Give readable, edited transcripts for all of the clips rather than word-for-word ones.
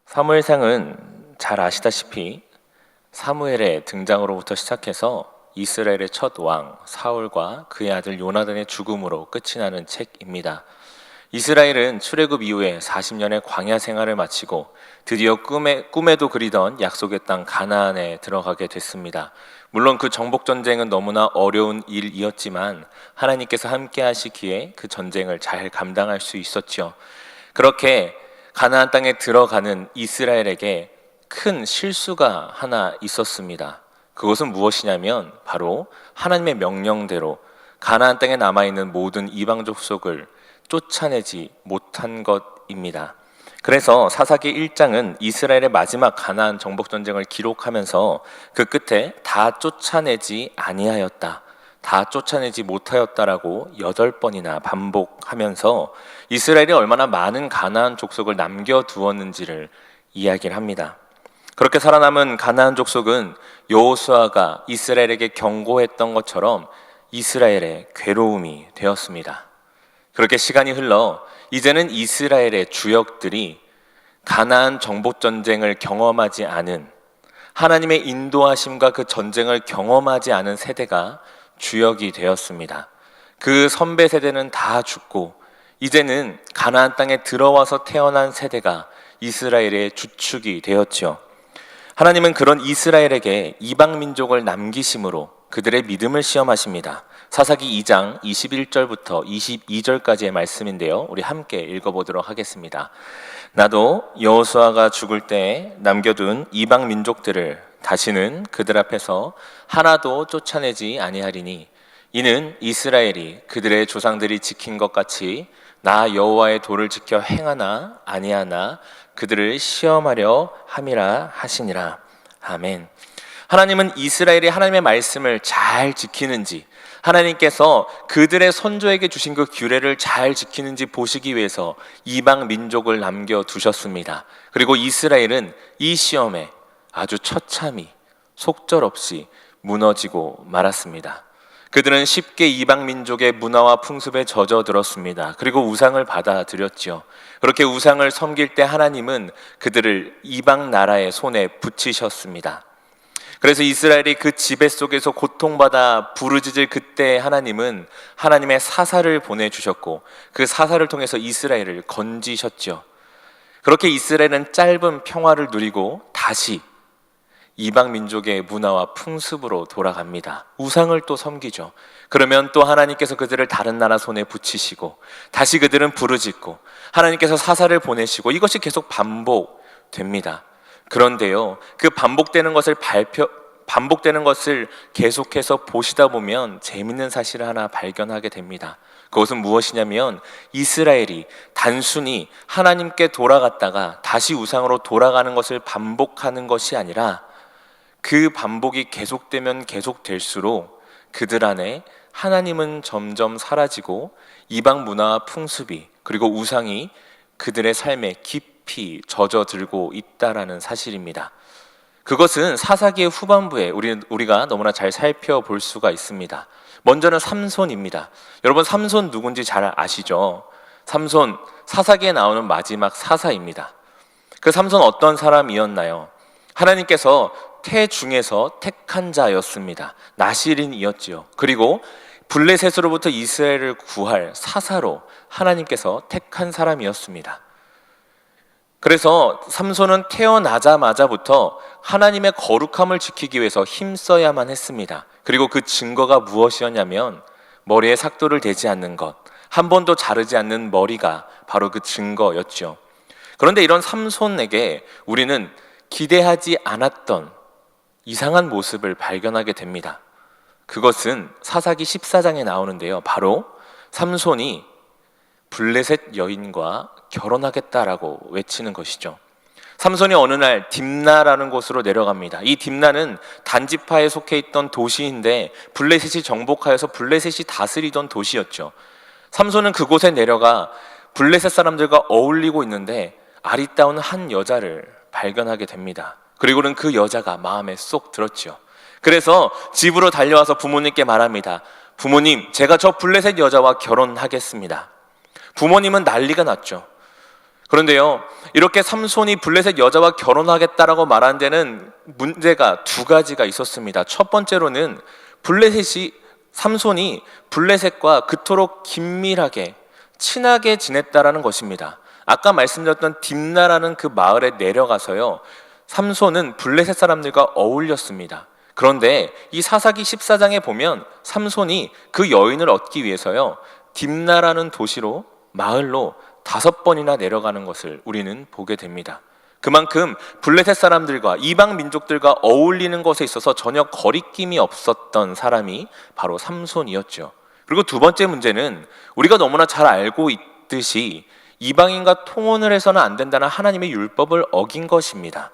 사무엘상은 잘 아시다시피 사무엘의 등장으로부터 시작해서 이스라엘의 첫 왕 사울과 그의 아들 요나단의 죽음으로 끝이 나는 책입니다. 이스라엘은 출애굽 이후에 40년의 광야 생활을 마치고 드디어 꿈에도 그리던 약속의 땅 가나안에 들어가게 됐습니다. 물론 그 정복 전쟁은 너무나 어려운 일이었지만 하나님께서 함께 하시기에 그 전쟁을 잘 감당할 수 있었죠. 그렇게 가나안 땅에 들어가는 이스라엘에게 큰 실수가 하나 있었습니다. 그것은 무엇이냐면 바로 하나님의 명령대로 가나안 땅에 남아있는 모든 이방 족속을 쫓아내지 못한 것입니다. 그래서 사사기 1장은 이스라엘의 마지막 가나안 정복 전쟁을 기록하면서 그 끝에 다 쫓아내지 아니하였다, 다 쫓아내지 못하였다라고 8번이나 반복하면서 이스라엘이 얼마나 많은 가나안 족속을 남겨두었는지를 이야기를 합니다. 그렇게 살아남은 가나안 족속은 여호수아가 이스라엘에게 경고했던 것처럼 이스라엘의 괴로움이 되었습니다. 그렇게 시간이 흘러 이제는 이스라엘의 주역들이 가나안 정복 전쟁을 경험하지 않은, 하나님의 인도하심과 그 전쟁을 경험하지 않은 세대가 주역이 되었습니다. 그 선배 세대는 다 죽고 이제는 가나안 땅에 들어와서 태어난 세대가 이스라엘의 주축이 되었지요. 하나님은 그런 이스라엘에게 이방 민족을 남기심으로 그들의 믿음을 시험하십니다. 사사기 2장 21절부터 22절까지의 말씀인데요, 우리 함께 읽어보도록 하겠습니다. 나도 여호수아가 죽을 때에 남겨둔 이방 민족들을 다시는 그들 앞에서 하나도 쫓아내지 아니하리니 이는 이스라엘이 그들의 조상들이 지킨 것 같이 나 여호와의 도를 지켜 행하나 아니하나 그들을 시험하려 함이라 하시니라. 아멘. 하나님은 이스라엘이 하나님의 말씀을 잘 지키는지, 하나님께서 그들의 선조에게 주신 그 규례를 잘 지키는지 보시기 위해서 이방 민족을 남겨두셨습니다. 그리고 이스라엘은 이 시험에 아주 처참히 속절없이 무너지고 말았습니다. 그들은 쉽게 이방 민족의 문화와 풍습에 젖어들었습니다. 그리고 우상을 받아들였죠. 그렇게 우상을 섬길 때 하나님은 그들을 이방 나라의 손에 붙이셨습니다. 그래서 이스라엘이 그 지배 속에서 고통받아 부르짖을 그때 하나님은 하나님의 사사를 보내주셨고 그 사사를 통해서 이스라엘을 건지셨죠. 그렇게 이스라엘은 짧은 평화를 누리고 다시 이방 민족의 문화와 풍습으로 돌아갑니다. 우상을 또 섬기죠. 그러면 또 하나님께서 그들을 다른 나라 손에 붙이시고 다시 그들은 부르짖고 하나님께서 사사를 보내시고 이것이 계속 반복됩니다. 그런데요, 그 반복되는 것을 계속해서 보시다 보면 재밌는 사실을 하나 발견하게 됩니다. 그것은 무엇이냐면 이스라엘이 단순히 하나님께 돌아갔다가 다시 우상으로 돌아가는 것을 반복하는 것이 아니라 그 반복이 계속되면 계속될수록 그들 안에 하나님은 점점 사라지고 이방 문화와 풍습이 그리고 우상이 그들의 삶에 깊이 젖어들고 있다라는 사실입니다. 그것은 사사기의 후반부에 우리가 너무나 잘 살펴볼 수가 있습니다. 먼저는 삼손입니다. 여러분, 삼손 누군지 잘 아시죠? 삼손, 사사기에 나오는 마지막 사사입니다. 그 삼손 어떤 사람이었나요? 하나님께서 태중에서 택한 자였습니다. 나실인이었지요. 그리고 블레셋으로부터 이스라엘을 구할 사사로 하나님께서 택한 사람이었습니다. 그래서 삼손은 태어나자마자부터 하나님의 거룩함을 지키기 위해서 힘써야만 했습니다. 그리고 그 증거가 무엇이었냐면 머리에 삭도를 대지 않는 것, 한 번도 자르지 않는 머리가 바로 그 증거였죠. 그런데 이런 삼손에게 우리는 기대하지 않았던 이상한 모습을 발견하게 됩니다. 그것은 사사기 14장에 나오는데요, 바로 삼손이 블레셋 여인과 결혼하겠다라고 외치는 것이죠. 삼손이 어느 날 딥나라는 곳으로 내려갑니다. 이 딥나는 단지파에 속해 있던 도시인데 블레셋이 정복하여서 블레셋이 다스리던 도시였죠. 삼손은 그곳에 내려가 블레셋 사람들과 어울리고 있는데 아리따운 한 여자를 발견하게 됩니다. 그리고는 그 여자가 마음에 쏙 들었죠. 그래서 집으로 달려와서 부모님께 말합니다. 부모님, 제가 저 블레셋 여자와 결혼하겠습니다. 부모님은 난리가 났죠. 그런데요, 이렇게 삼손이 블레셋 여자와 결혼하겠다라고 말한 데는 문제가 두 가지가 있었습니다. 첫 번째로는 삼손이 블레셋과 그토록 긴밀하게 친하게 지냈다라는 것입니다. 아까 말씀드렸던 딥나라는 그 마을에 내려가서요, 삼손은 블레셋 사람들과 어울렸습니다. 그런데 이 사사기 14장에 보면 삼손이 그 여인을 얻기 위해서요, 딥나라는 도시로, 마을로 5번이나 내려가는 것을 우리는 보게 됩니다. 그만큼 블레셋 사람들과 이방 민족들과 어울리는 것에 있어서 전혀 거리낌이 없었던 사람이 바로 삼손이었죠. 그리고 두 번째 문제는 우리가 너무나 잘 알고 있듯이 이방인과 통혼을 해서는 안 된다는 하나님의 율법을 어긴 것입니다.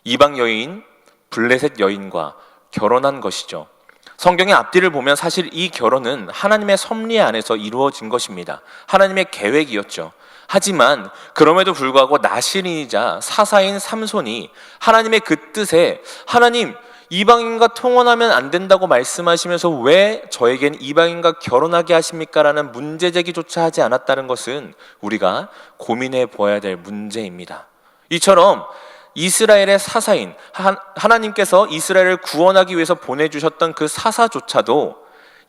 이방 여인, 블레셋 여인과 결혼한 것이죠. 성경의 앞뒤를 보면 사실 이 결혼은 하나님의 섭리 안에서 이루어진 것입니다. 하나님의 계획이었죠. 하지만 그럼에도 불구하고 나실인이자 사사인 삼손이 하나님의 그 뜻에, 하나님 이방인과 통혼하면 안 된다고 말씀하시면서 왜 저에겐 이방인과 결혼하게 하십니까? 라는 문제제기조차 하지 않았다는 것은 우리가 고민해 보아야 될 문제입니다. 이처럼 이스라엘의 사사인, 하나님께서 이스라엘을 구원하기 위해서 보내주셨던 그 사사조차도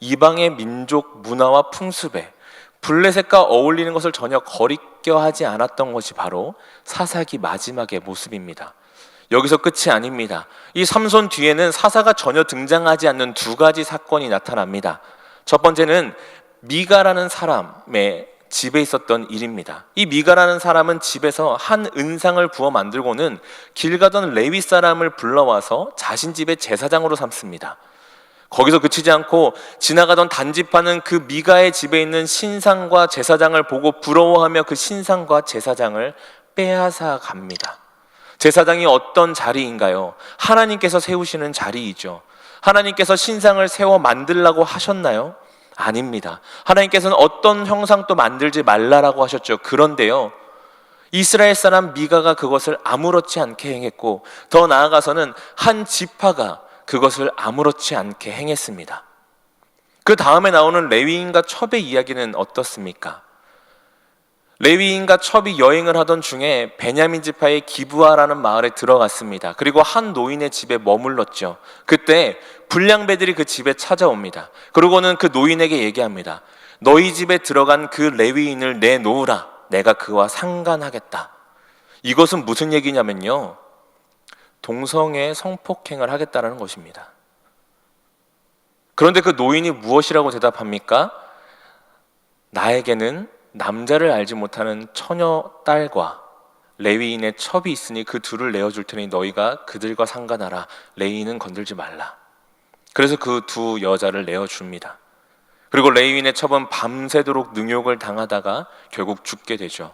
이방의 민족 문화와 풍습에 블레셋과 어울리는 것을 전혀 거리껴하지 않았던 것이 바로 사사기 마지막의 모습입니다. 여기서 끝이 아닙니다. 이 삼손 뒤에는 사사가 전혀 등장하지 않는 두 가지 사건이 나타납니다. 첫 번째는 미가라는 사람의 집에 있었던 일입니다. 이 미가라는 사람은 집에서 한 은상을 부어 만들고는 길 가던 레위 사람을 불러와서 자신 집의 제사장으로 삼습니다. 거기서 그치지 않고 지나가던 단집하는 그 미가의 집에 있는 신상과 제사장을 보고 부러워하며 그 신상과 제사장을 빼앗아 갑니다. 제사장이 어떤 자리인가요? 하나님께서 세우시는 자리이죠. 하나님께서 신상을 세워 만들라고 하셨나요? 아닙니다. 하나님께서는 어떤 형상도 만들지 말라라고 하셨죠. 그런데요, 이스라엘 사람 미가가 그것을 아무렇지 않게 행했고, 더 나아가서는 한 지파가 그것을 아무렇지 않게 행했습니다. 그 다음에 나오는 레위인과 첩의 이야기는 어떻습니까? 레위인과 첩이 여행을 하던 중에 베냐민 지파의 기브아라는 마을에 들어갔습니다. 그리고 한 노인의 집에 머물렀죠. 그때 불량배들이 그 집에 찾아옵니다. 그러고는 그 노인에게 얘기합니다. 너희 집에 들어간 그 레위인을 내놓으라. 내가 그와 상관하겠다. 이것은 무슨 얘기냐면요, 동성애 성폭행을 하겠다는 것입니다. 그런데 그 노인이 무엇이라고 대답합니까? 나에게는 남자를 알지 못하는 처녀 딸과 레위인의 첩이 있으니 그 둘을 내어줄 테니 너희가 그들과 상관하라. 레위인은 건들지 말라. 그래서 그 두 여자를 내어줍니다. 그리고 레위인의 첩은 밤새도록 능욕을 당하다가 결국 죽게 되죠.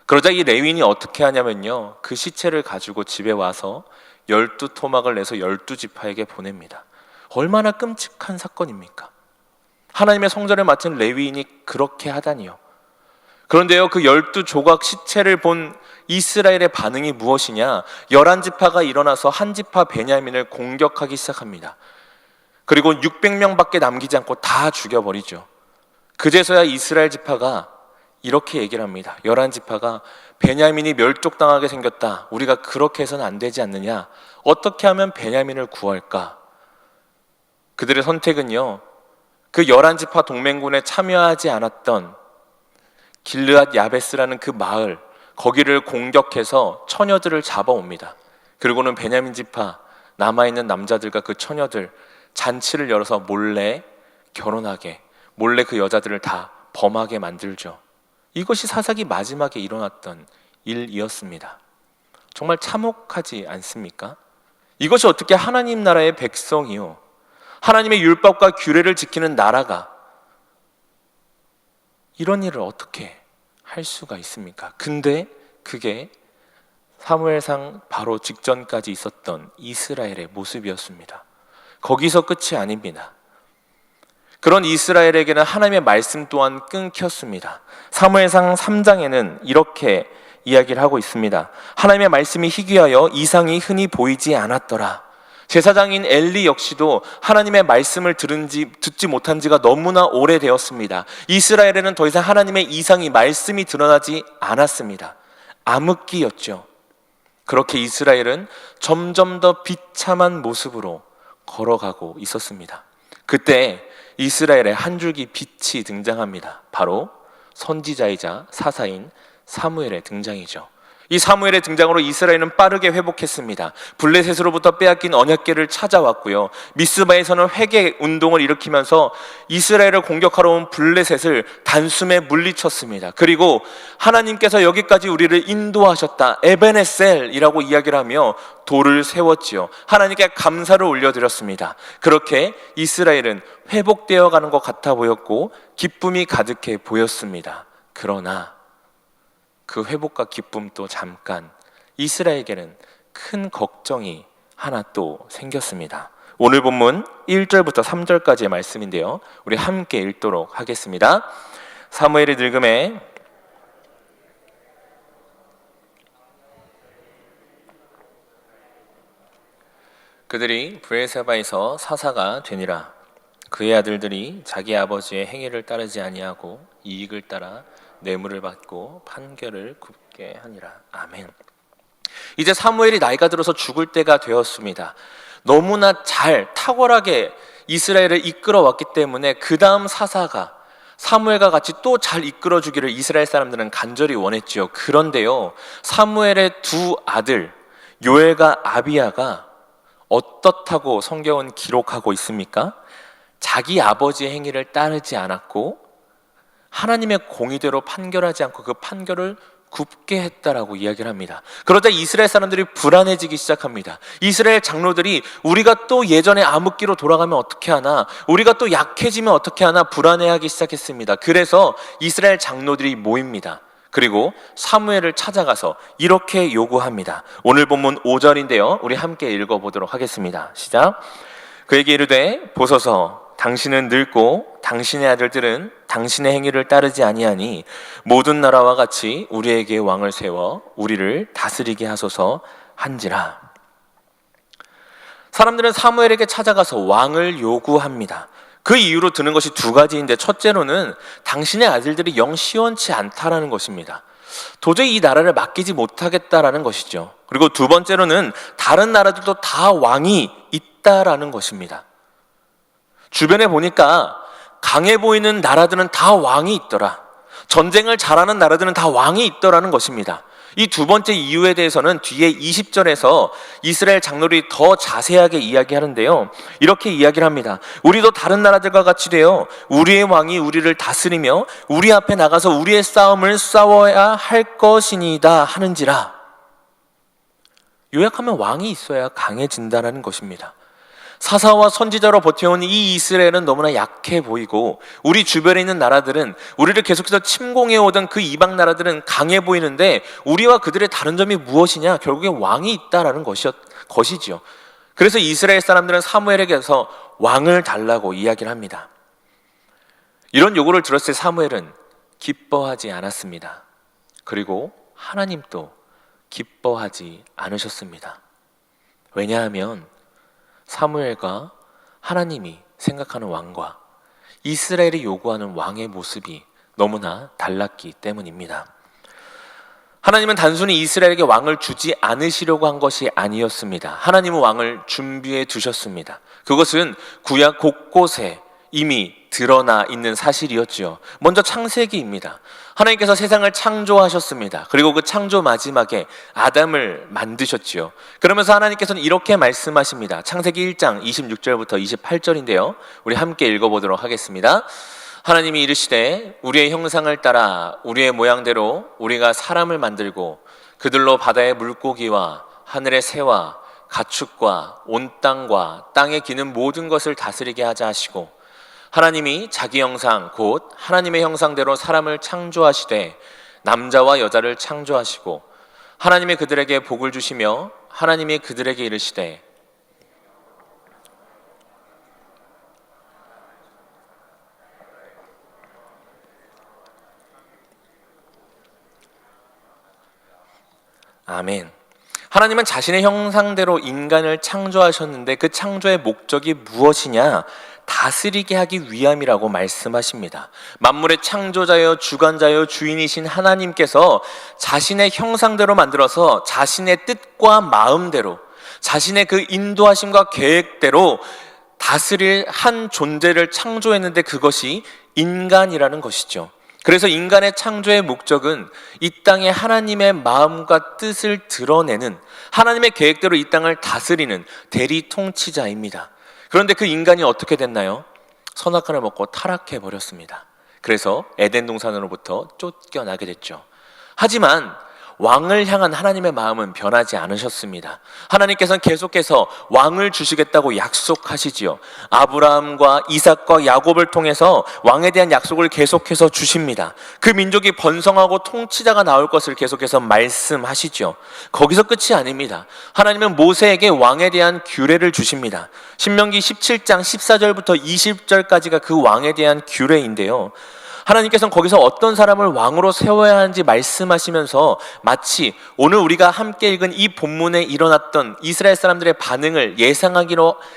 그러자 이 레위인이 어떻게 하냐면요, 그 시체를 가지고 집에 와서 12토막을 내서 12지파에게 보냅니다. 얼마나 끔찍한 사건입니까? 하나님의 성전을 맡은 레위인이 그렇게 하다니요. 그런데요, 그 12조각 시체를 본 이스라엘의 반응이 무엇이냐? 11지파가 일어나서 한 지파 베냐민을 공격하기 시작합니다. 그리고 600명밖에 남기지 않고 다 죽여버리죠. 그제서야 이스라엘 지파가 이렇게 얘기를 합니다. 11지파가 베냐민이 멸족당하게 생겼다. 우리가 그렇게 해서는 안 되지 않느냐? 어떻게 하면 베냐민을 구할까? 그들의 선택은요, 그 11지파 동맹군에 참여하지 않았던 길르앗 야베스라는 그 마을, 거기를 공격해서 처녀들을 잡아옵니다. 그리고는 베냐민 지파 남아있는 남자들과 그 처녀들 잔치를 열어서 몰래 결혼하게, 몰래 그 여자들을 다 범하게 만들죠. 이것이 사사기 마지막에 일어났던 일이었습니다. 정말 참혹하지 않습니까? 이것이 어떻게 하나님 나라의 백성이요, 하나님의 율법과 규례를 지키는 나라가 이런 일을 어떻게 할 수가 있습니까? 근데 그게 사무엘상 바로 직전까지 있었던 이스라엘의 모습이었습니다. 거기서 끝이 아닙니다. 그런 이스라엘에게는 하나님의 말씀 또한 끊겼습니다. 사무엘상 3장에는 이렇게 이야기를 하고 있습니다. 하나님의 말씀이 희귀하여 이상이 흔히 보이지 않았더라. 제사장인 엘리 역시도 하나님의 말씀을 듣지 못한 지가 너무나 오래되었습니다. 이스라엘에는 더 이상 하나님의 이상이, 말씀이 드러나지 않았습니다. 암흑기였죠. 그렇게 이스라엘은 점점 더 비참한 모습으로 걸어가고 있었습니다. 그때 이스라엘의 한 줄기 빛이 등장합니다. 바로 선지자이자 사사인 사무엘의 등장이죠. 이 사무엘의 등장으로 이스라엘은 빠르게 회복했습니다. 블레셋으로부터 빼앗긴 언약궤를 찾아왔고요. 미스바에서는 회개 운동을 일으키면서 이스라엘을 공격하러 온 블레셋을 단숨에 물리쳤습니다. 그리고 하나님께서 여기까지 우리를 인도하셨다, 에베네셀이라고 이야기를 하며 돌을 세웠지요. 하나님께 감사를 올려드렸습니다. 그렇게 이스라엘은 회복되어 가는 것 같아 보였고 기쁨이 가득해 보였습니다. 그러나 그 회복과 기쁨도 잠깐, 이스라엘에게는 큰 걱정이 하나 또 생겼습니다. 오늘 본문 1절부터 3절까지의 말씀인데요, 우리 함께 읽도록 하겠습니다. 사무엘이 늙음에 그들이 브엘세바에서 사사가 되니라. 그의 아들들이 자기 아버지의 행위를 따르지 아니하고 이익을 따라 뇌물을 받고 판결을 굽게 하니라. 아멘. 이제 사무엘이 나이가 들어서 죽을 때가 되었습니다. 너무나 잘 탁월하게 이스라엘을 이끌어 왔기 때문에 그 다음 사사가 사무엘과 같이 또 잘 이끌어 주기를 이스라엘 사람들은 간절히 원했지요. 그런데요, 사무엘의 두 아들 요엘과 아비야가 어떻다고 성경은 기록하고 있습니까? 자기 아버지의 행위를 따르지 않았고 하나님의 공의대로 판결하지 않고 그 판결을 굽게 했다라고 이야기를 합니다. 그러자 이스라엘 사람들이 불안해지기 시작합니다. 이스라엘 장로들이 우리가 또 예전의 암흑기로 돌아가면 어떻게 하나, 우리가 또 약해지면 어떻게 하나 불안해하기 시작했습니다. 그래서 이스라엘 장로들이 모입니다. 그리고 사무엘을 찾아가서 이렇게 요구합니다. 오늘 본문 5절인데요, 우리 함께 읽어보도록 하겠습니다. 시작. 그에게 이르되 보소서, 당신은 늙고 당신의 아들들은 당신의 행위를 따르지 아니하니 모든 나라와 같이 우리에게 왕을 세워 우리를 다스리게 하소서 한지라. 사람들은 사무엘에게 찾아가서 왕을 요구합니다. 그 이유로 드는 것이 두 가지인데, 첫째로는 당신의 아들들이 영 시원치 않다라는 것입니다. 도저히 이 나라를 맡기지 못하겠다라는 것이죠. 그리고 두 번째로는 다른 나라들도 다 왕이 있다라는 것입니다. 주변에 보니까 강해 보이는 나라들은 다 왕이 있더라, 전쟁을 잘하는 나라들은 다 왕이 있더라는 것입니다. 이 두 번째 이유에 대해서는 뒤에 20절에서 이스라엘 장로들이 더 자세하게 이야기하는데요, 이렇게 이야기를 합니다. 우리도 다른 나라들과 같이 되어 우리의 왕이 우리를 다스리며 우리 앞에 나가서 우리의 싸움을 싸워야 할 것이니이다 하는지라. 요약하면 왕이 있어야 강해진다는 것입니다. 사사와 선지자로 버텨온 이 이스라엘은 너무나 약해 보이고 우리 주변에 있는 나라들은, 우리를 계속해서 침공해오던 그 이방 나라들은 강해 보이는데 우리와 그들의 다른 점이 무엇이냐? 결국에 왕이 있다라는 것이지요. 그래서 이스라엘 사람들은 사무엘에게서 왕을 달라고 이야기를 합니다. 이런 요구를 들었을 때 사무엘은 기뻐하지 않았습니다. 그리고 하나님도 기뻐하지 않으셨습니다. 왜냐하면 사무엘과 하나님이 생각하는 왕과 이스라엘이 요구하는 왕의 모습이 너무나 달랐기 때문입니다. 하나님은 단순히 이스라엘에게 왕을 주지 않으시려고 한 것이 아니었습니다. 하나님은 왕을 준비해 두셨습니다. 그것은 구약 곳곳에 이미 드러나 있는 사실이었지요. 먼저 창세기입니다. 하나님께서 세상을 창조하셨습니다. 그리고 그 창조 마지막에 아담을 만드셨지요. 그러면서 하나님께서는 이렇게 말씀하십니다. 창세기 1장 26절부터 28절인데요, 우리 함께 읽어보도록 하겠습니다. 하나님이 이르시되 우리의 형상을 따라 우리의 모양대로 우리가 사람을 만들고 그들로 바다의 물고기와 하늘의 새와 가축과 온 땅과 땅에 기는 모든 것을 다스리게 하자 하시고, 하나님이 자기 형상 곧 하나님의 형상대로 사람을 창조하시되 남자와 여자를 창조하시고 하나님이 그들에게 복을 주시며 하나님이 그들에게 이르시되 아멘. 하나님은 자신의 형상대로 인간을 창조하셨는데 그 창조의 목적이 무엇이냐? 다스리게 하기 위함이라고 말씀하십니다. 만물의 창조자여 주관자여 주인이신 하나님께서 자신의 형상대로 만들어서 자신의 뜻과 마음대로, 자신의 그 인도하심과 계획대로 다스릴 한 존재를 창조했는데 그것이 인간이라는 것이죠. 그래서 인간의 창조의 목적은 이 땅에 하나님의 마음과 뜻을 드러내는, 하나님의 계획대로 이 땅을 다스리는 대리 통치자입니다. 그런데 그 인간이 어떻게 됐나요? 선악과를 먹고 타락해 버렸습니다. 그래서 에덴 동산으로부터 쫓겨나게 됐죠. 하지만 왕을 향한 하나님의 마음은 변하지 않으셨습니다. 하나님께서는 계속해서 왕을 주시겠다고 약속하시지요. 아브라함과 이삭과 야곱을 통해서 왕에 대한 약속을 계속해서 주십니다. 그 민족이 번성하고 통치자가 나올 것을 계속해서 말씀하시죠. 거기서 끝이 아닙니다. 하나님은 모세에게 왕에 대한 규례를 주십니다. 신명기 17장 14절부터 20절까지가 그 왕에 대한 규례인데요. 하나님께서는 거기서 어떤 사람을 왕으로 세워야 하는지 말씀하시면서 마치 오늘 우리가 함께 읽은 이 본문에 일어났던 이스라엘 사람들의 반응을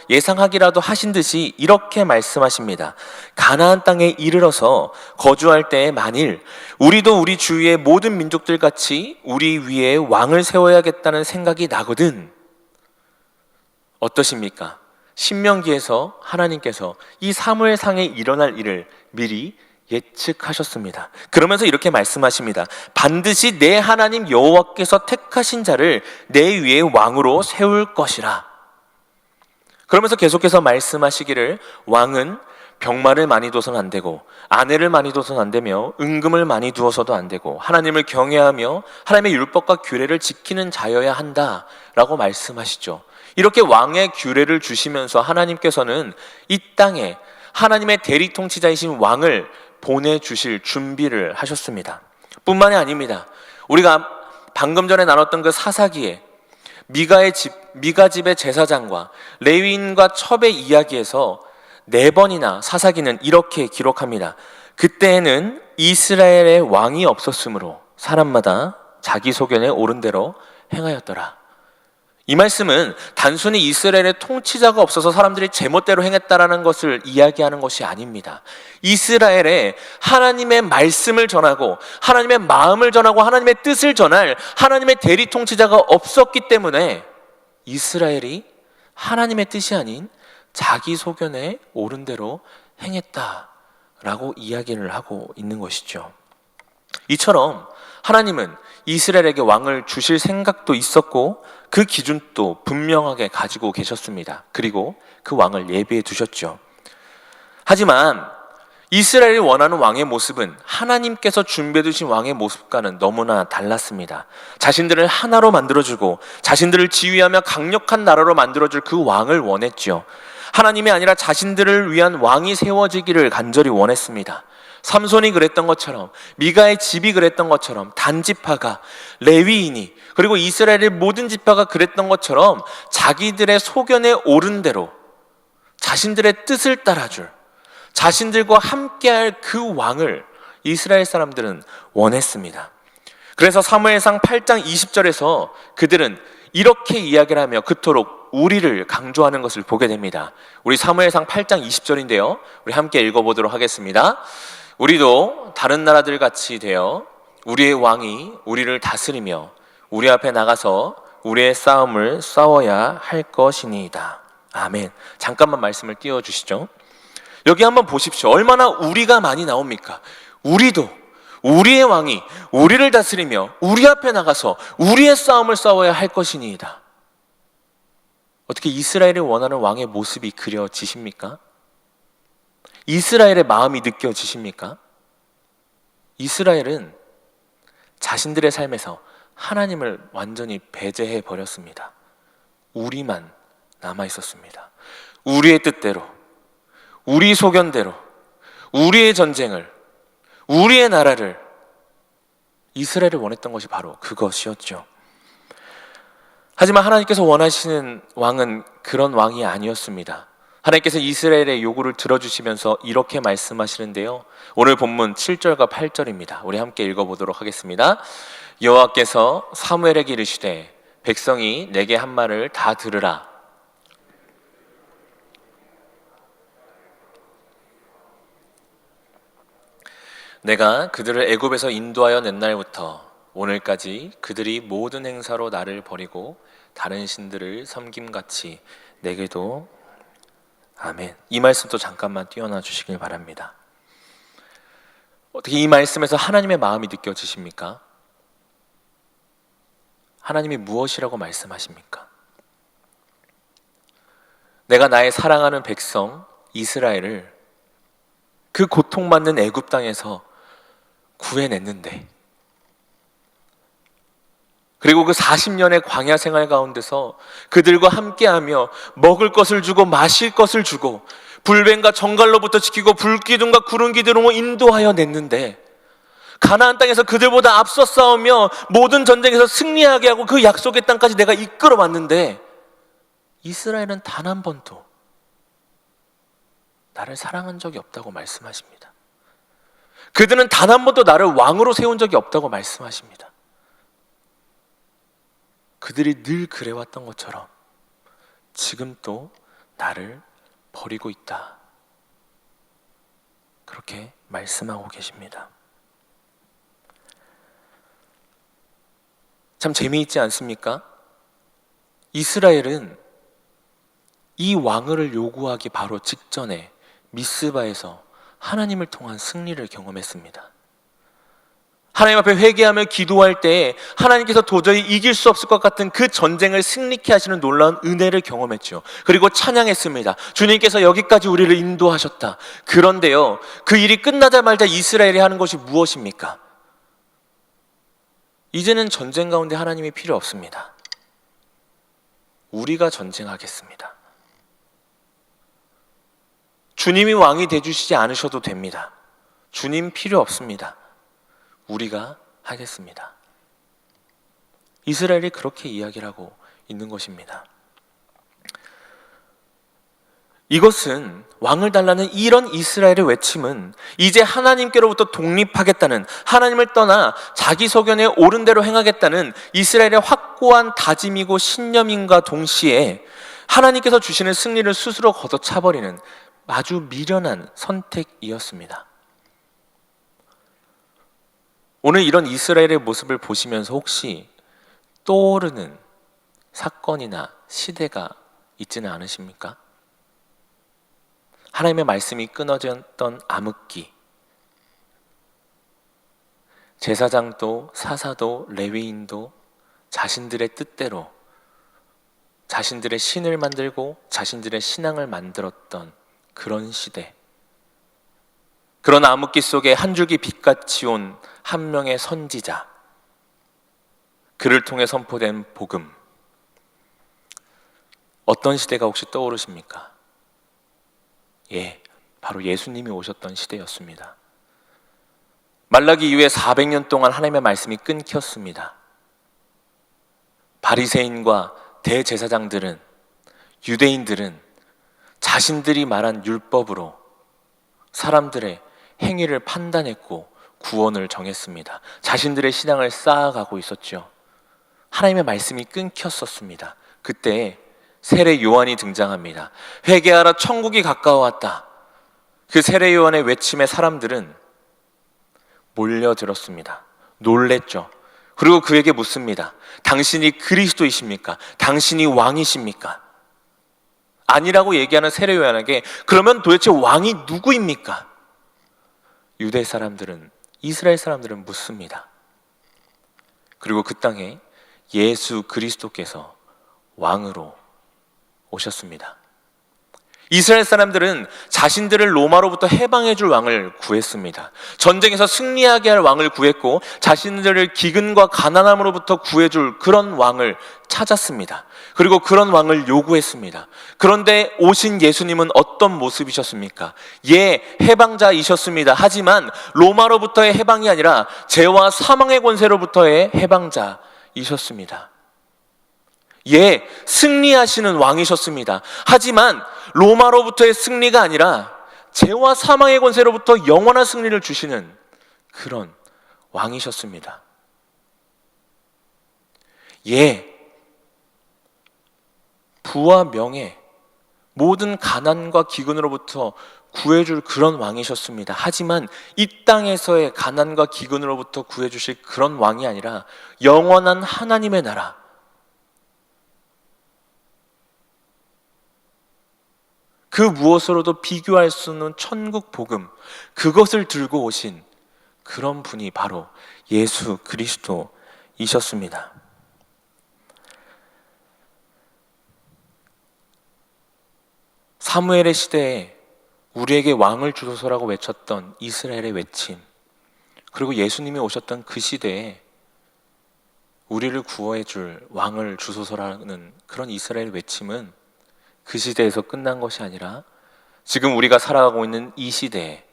예상하기라도 하신 듯이 이렇게 말씀하십니다. 가나안 땅에 이르러서 거주할 때에 만일 우리도 우리 주위의 모든 민족들 같이 우리 위에 왕을 세워야겠다는 생각이 나거든. 어떠십니까? 신명기에서 하나님께서 이 사무엘상에 일어날 일을 미리 예측하셨습니다. 그러면서 이렇게 말씀하십니다. 반드시 내 하나님 여호와께서 택하신 자를 내 위에 왕으로 세울 것이라. 그러면서 계속해서 말씀하시기를 왕은 병마를 많이 둬서는 안 되고 아내를 많이 둬서는 안 되며 은금을 많이 두어서도 안 되고 하나님을 경외하며 하나님의 율법과 규례를 지키는 자여야 한다라고 말씀하시죠. 이렇게 왕의 규례를 주시면서 하나님께서는 이 땅에 하나님의 대리 통치자이신 왕을 보내주실 준비를 하셨습니다. 뿐만이 아닙니다. 우리가 방금 전에 나눴던 그 사사기에 미가 집의 제사장과 레위인과 첩의 이야기에서 4번이나 사사기는 이렇게 기록합니다. 그때에는 이스라엘의 왕이 없었으므로 사람마다 자기 소견에 옳은 대로 행하였더라. 이 말씀은 단순히 이스라엘의 통치자가 없어서 사람들이 제멋대로 행했다라는 것을 이야기하는 것이 아닙니다. 이스라엘에 하나님의 말씀을 전하고 하나님의 마음을 전하고 하나님의 뜻을 전할 하나님의 대리 통치자가 없었기 때문에 이스라엘이 하나님의 뜻이 아닌 자기 소견에 옳은 대로 행했다라고 이야기를 하고 있는 것이죠. 이처럼 하나님은 이스라엘에게 왕을 주실 생각도 있었고 그 기준도 분명하게 가지고 계셨습니다. 그리고 그 왕을 예비해 두셨죠. 하지만 이스라엘이 원하는 왕의 모습은 하나님께서 준비해 두신 왕의 모습과는 너무나 달랐습니다. 자신들을 하나로 만들어주고 자신들을 지휘하며 강력한 나라로 만들어줄 그 왕을 원했죠. 하나님이 아니라 자신들을 위한 왕이 세워지기를 간절히 원했습니다. 삼손이 그랬던 것처럼, 미가의 집이 그랬던 것처럼, 단지파가, 레위인이, 그리고 이스라엘의 모든 지파가 그랬던 것처럼 자기들의 소견에 옳은 대로 자신들의 뜻을 따라줄, 자신들과 함께할 그 왕을 이스라엘 사람들은 원했습니다. 그래서 사무엘상 8장 20절에서 그들은 이렇게 이야기를 하며 그토록 우리를 강조하는 것을 보게 됩니다. 우리 사무엘상 8장 20절인데요. 우리 함께 읽어보도록 하겠습니다. 우리도 다른 나라들 같이 되어 우리의 왕이 우리를 다스리며 우리 앞에 나가서 우리의 싸움을 싸워야 할 것이니이다. 아멘. 잠깐만 말씀을 띄워주시죠. 여기 한번 보십시오. 얼마나 우리가 많이 나옵니까? 우리도 우리의 왕이 우리를 다스리며 우리 앞에 나가서 우리의 싸움을 싸워야 할 것이니이다. 어떻게 이스라엘이 원하는 왕의 모습이 그려지십니까? 이스라엘의 마음이 느껴지십니까? 이스라엘은 자신들의 삶에서 하나님을 완전히 배제해 버렸습니다. 우리만 남아 있었습니다. 우리의 뜻대로, 우리 소견대로, 우리의 전쟁을, 우리의 나라를, 이스라엘을 원했던 것이 바로 그것이었죠. 하지만 하나님께서 원하시는 왕은 그런 왕이 아니었습니다. 하나님께서 이스라엘의 요구를 들어주시면서 이렇게 말씀하시는데요. 오늘 본문 7절과 8절입니다. 우리 함께 읽어보도록 하겠습니다. 여호와께서 사무엘에게 이르시되 백성이 내게 한 말을 다 들으라. 내가 그들을 애굽에서 인도하여 낸 날부터 오늘까지 그들이 모든 행사로 나를 버리고 다른 신들을 섬김같이 내게도. 아멘. 이 말씀도 잠깐만 띄워놔 주시길 바랍니다. 어떻게 이 말씀에서 하나님의 마음이 느껴지십니까? 하나님이 무엇이라고 말씀하십니까? 내가 나의 사랑하는 백성 이스라엘을 그 고통받는 애굽 땅에서 구해냈는데, 그리고 그 40년의 광야 생활 가운데서 그들과 함께하며 먹을 것을 주고 마실 것을 주고 불뱀과 정갈로부터 지키고 불기둥과 구름기둥으로 인도하여 냈는데, 가나안 땅에서 그들보다 앞서 싸우며 모든 전쟁에서 승리하게 하고 그 약속의 땅까지 내가 이끌어 왔는데, 이스라엘은 단 한 번도 나를 사랑한 적이 없다고 말씀하십니다. 그들은 단 한 번도 나를 왕으로 세운 적이 없다고 말씀하십니다. 그들이 늘 그래왔던 것처럼 지금 또 나를 버리고 있다, 그렇게 말씀하고 계십니다. 참 재미있지 않습니까? 이스라엘은 이 왕을 요구하기 바로 직전에 미스바에서 하나님을 통한 승리를 경험했습니다. 하나님 앞에 회개하며 기도할 때 하나님께서 도저히 이길 수 없을 것 같은 그 전쟁을 승리케 하시는 놀라운 은혜를 경험했죠. 그리고 찬양했습니다. 주님께서 여기까지 우리를 인도하셨다. 그런데요, 그 일이 끝나자마자 이스라엘이 하는 것이 무엇입니까? 이제는 전쟁 가운데 하나님이 필요 없습니다. 우리가 전쟁하겠습니다. 주님이 왕이 되주시지 않으셔도 됩니다. 주님 필요 없습니다. 우리가 하겠습니다. 이스라엘이 그렇게 이야기를 하고 있는 것입니다. 이것은, 왕을 달라는 이런 이스라엘의 외침은 이제 하나님께로부터 독립하겠다는, 하나님을 떠나 자기 소견에 옳은 대로 행하겠다는 이스라엘의 확고한 다짐이고 신념인가 동시에 하나님께서 주시는 승리를 스스로 걷어차버리는 아주 미련한 선택이었습니다. 오늘 이런 이스라엘의 모습을 보시면서 혹시 떠오르는 사건이나 시대가 있지는 않으십니까? 하나님의 말씀이 끊어졌던 암흑기, 제사장도 사사도 레위인도 자신들의 뜻대로 자신들의 신을 만들고 자신들의 신앙을 만들었던 그런 시대, 그런 암흑기 속에 한 줄기 빛같이 온 한 명의 선지자, 그를 통해 선포된 복음, 어떤 시대가 혹시 떠오르십니까? 바로 예수님이 오셨던 시대였습니다. 말라기 이후에 400년 동안 하나님의 말씀이 끊겼습니다. 바리새인과 대제사장들은, 유대인들은 자신들이 말한 율법으로 사람들의 행위를 판단했고 구원을 정했습니다. 자신들의 신앙을 쌓아가고 있었죠. 하나님의 말씀이 끊겼었습니다. 그때 세례 요한이 등장합니다. 회개하라, 천국이 가까워왔다. 그 세례 요한의 외침에 사람들은 몰려들었습니다. 놀랬죠. 그리고 그에게 묻습니다. 당신이 그리스도이십니까? 당신이 왕이십니까? 아니라고 얘기하는 세례 요한에게 그러면 도대체 왕이 누구입니까? 유대 사람들은, 이스라엘 사람들은 묻습니다. 그리고 그 땅에 예수 그리스도께서 왕으로 오셨습니다. 이스라엘 사람들은 자신들을 로마로부터 해방해 줄 왕을 구했습니다. 전쟁에서 승리하게 할 왕을 구했고 자신들을 기근과 가난함으로부터 구해줄 그런 왕을 찾았습니다. 그리고 그런 왕을 요구했습니다. 그런데 오신 예수님은 어떤 모습이셨습니까? 해방자이셨습니다. 하지만 로마로부터의 해방이 아니라 죄와 사망의 권세로부터의 해방자이셨습니다. 승리하시는 왕이셨습니다. 하지만 로마로부터의 승리가 아니라 죄와 사망의 권세로부터 영원한 승리를 주시는 그런 왕이셨습니다. 부와 명예, 모든 가난과 기근으로부터 구해줄 그런 왕이셨습니다. 하지만 이 땅에서의 가난과 기근으로부터 구해주실 그런 왕이 아니라 영원한 하나님의 나라, 그 무엇으로도 비교할 수 없는 천국 복음, 그것을 들고 오신 그런 분이 바로 예수 그리스도이셨습니다. 사무엘의 시대에 우리에게 왕을 주소서라고 외쳤던 이스라엘의 외침, 그리고 예수님이 오셨던 그 시대에 우리를 구원해 줄 왕을 주소서라는 그런 이스라엘 외침은 그 시대에서 끝난 것이 아니라 지금 우리가 살아가고 있는 이 시대에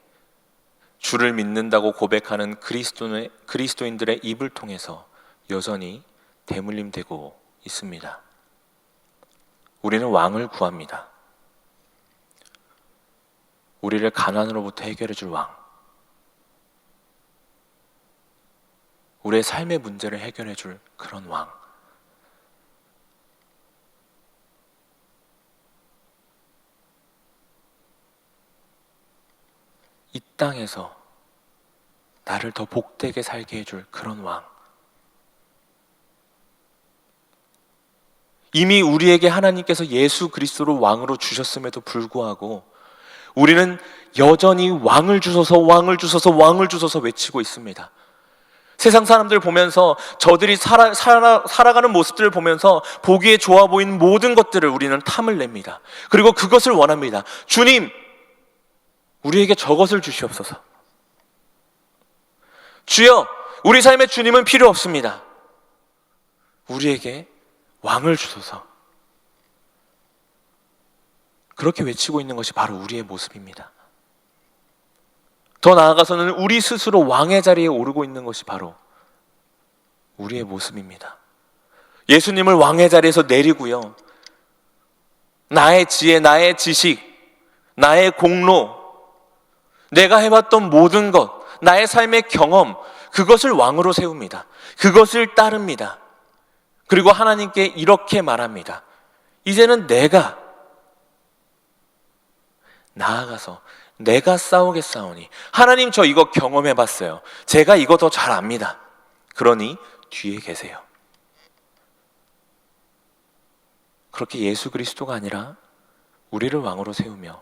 주를 믿는다고 고백하는 그리스도인들의 입을 통해서 여전히 대물림되고 있습니다. 우리는 왕을 구합니다. 우리를 가난으로부터 해결해 줄 왕, 우리의 삶의 문제를 해결해 줄 그런 왕. 이 땅에서 나를 더 복되게 살게 해줄 그런 왕. 이미 우리에게 하나님께서 예수 그리스도를 왕으로 주셨음에도 불구하고 우리는 여전히 왕을 주소서, 왕을 주소서, 왕을 주소서 외치고 있습니다. 세상 사람들 보면서 저들이 살아가는 모습들을 보면서 보기에 좋아 보이는 모든 것들을 우리는 탐을 냅니다. 그리고 그것을 원합니다. 주님, 우리에게 저것을 주시옵소서. 주여, 우리 삶에 주님은 필요 없습니다. 우리에게 왕을 주소서. 그렇게 외치고 있는 것이 바로 우리의 모습입니다. 더 나아가서는 우리 스스로 왕의 자리에 오르고 있는 것이 바로 우리의 모습입니다. 예수님을 왕의 자리에서 내리고요, 나의 지혜, 나의 지식, 나의 공로, 내가 해봤던 모든 것, 나의 삶의 경험, 그것을 왕으로 세웁니다. 그것을 따릅니다. 그리고 하나님께 이렇게 말합니다. 이제는 내가 나아가서 내가 싸우겠사오니, 하나님 저 이거 경험해봤어요. 제가 이거 더 잘 압니다. 그러니 뒤에 계세요. 그렇게 예수 그리스도가 아니라 우리를 왕으로 세우며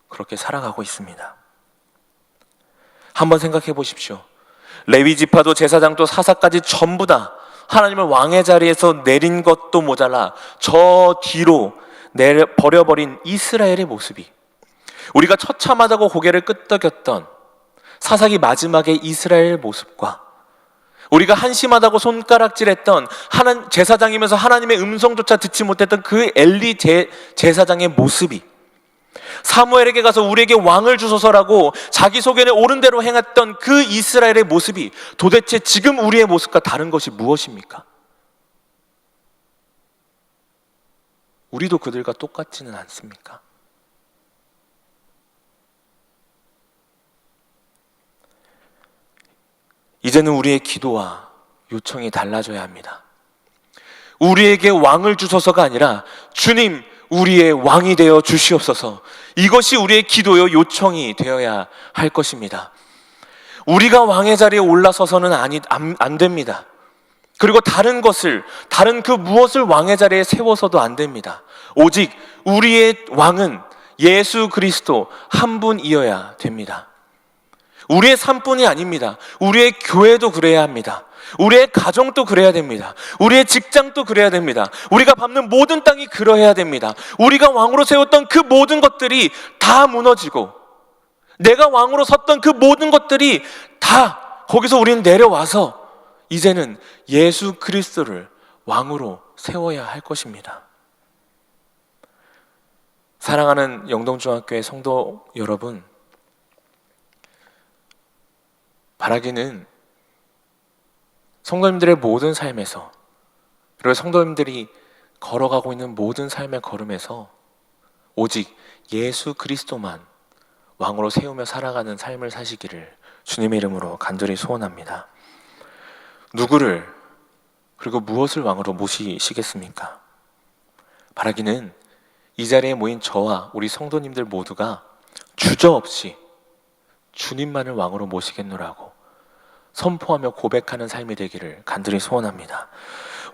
그렇게 살아가고 있습니다. 한번 생각해 보십시오. 레위 지파도 제사장도 사사까지 전부 다 하나님을 왕의 자리에서 내린 것도 모자라 저 뒤로 버려버린 이스라엘의 모습이, 우리가 처참하다고 고개를 끄덕였던 사사기 마지막의 이스라엘의 모습과 우리가 한심하다고 손가락질했던 제사장이면서 하나님의 음성조차 듣지 못했던 그 엘리 제사장의 모습이, 사무엘에게 가서 우리에게 왕을 주소서라고 자기 소견에 옳은 대로 행했던 그 이스라엘의 모습이 도대체 지금 우리의 모습과 다른 것이 무엇입니까? 우리도 그들과 똑같지는 않습니까? 이제는 우리의 기도와 요청이 달라져야 합니다. 우리에게 왕을 주소서가 아니라 주님, 우리의 왕이 되어 주시옵소서. 이것이 우리의 기도요 요청이 되어야 할 것입니다. 우리가 왕의 자리에 올라서서는 안 됩니다. 그리고 다른 그 무엇을 왕의 자리에 세워서도 안 됩니다. 오직 우리의 왕은 예수 그리스도 한 분이어야 됩니다. 우리의 삶뿐이 아닙니다. 우리의 교회도 그래야 합니다. 우리의 가정도 그래야 됩니다. 우리의 직장도 그래야 됩니다. 우리가 밟는 모든 땅이 그러해야 됩니다. 우리가 왕으로 세웠던 그 모든 것들이 다 무너지고, 내가 왕으로 섰던 그 모든 것들이 다 거기서 우리는 내려와서 이제는 예수 그리스도를 왕으로 세워야 할 것입니다. 사랑하는 영동중학교의 성도 여러분, 바라기는 성도님들의 모든 삶에서, 그리고 성도님들이 걸어가고 있는 모든 삶의 걸음에서 오직 예수 그리스도만 왕으로 세우며 살아가는 삶을 사시기를 주님의 이름으로 간절히 소원합니다. 누구를, 그리고 무엇을 왕으로 모시시겠습니까? 바라기는 이 자리에 모인 저와 우리 성도님들 모두가 주저없이 주님만을 왕으로 모시겠노라고 선포하며 고백하는 삶이 되기를 간절히 소원합니다.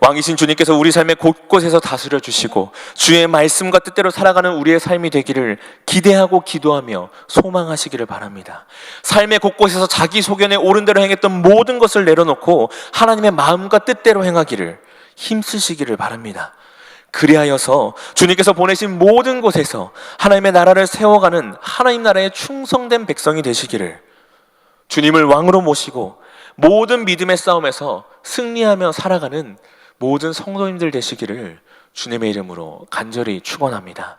왕이신 주님께서 우리 삶의 곳곳에서 다스려 주시고 주의 말씀과 뜻대로 살아가는 우리의 삶이 되기를 기대하고 기도하며 소망하시기를 바랍니다. 삶의 곳곳에서 자기 소견에 옳은 대로 행했던 모든 것을 내려놓고 하나님의 마음과 뜻대로 행하기를 힘쓰시기를 바랍니다. 그리하여서 주님께서 보내신 모든 곳에서 하나님의 나라를 세워가는 하나님 나라의 충성된 백성이 되시기를, 주님을 왕으로 모시고 모든 믿음의 싸움에서 승리하며 살아가는 모든 성도님들 되시기를 주님의 이름으로 간절히 축원합니다.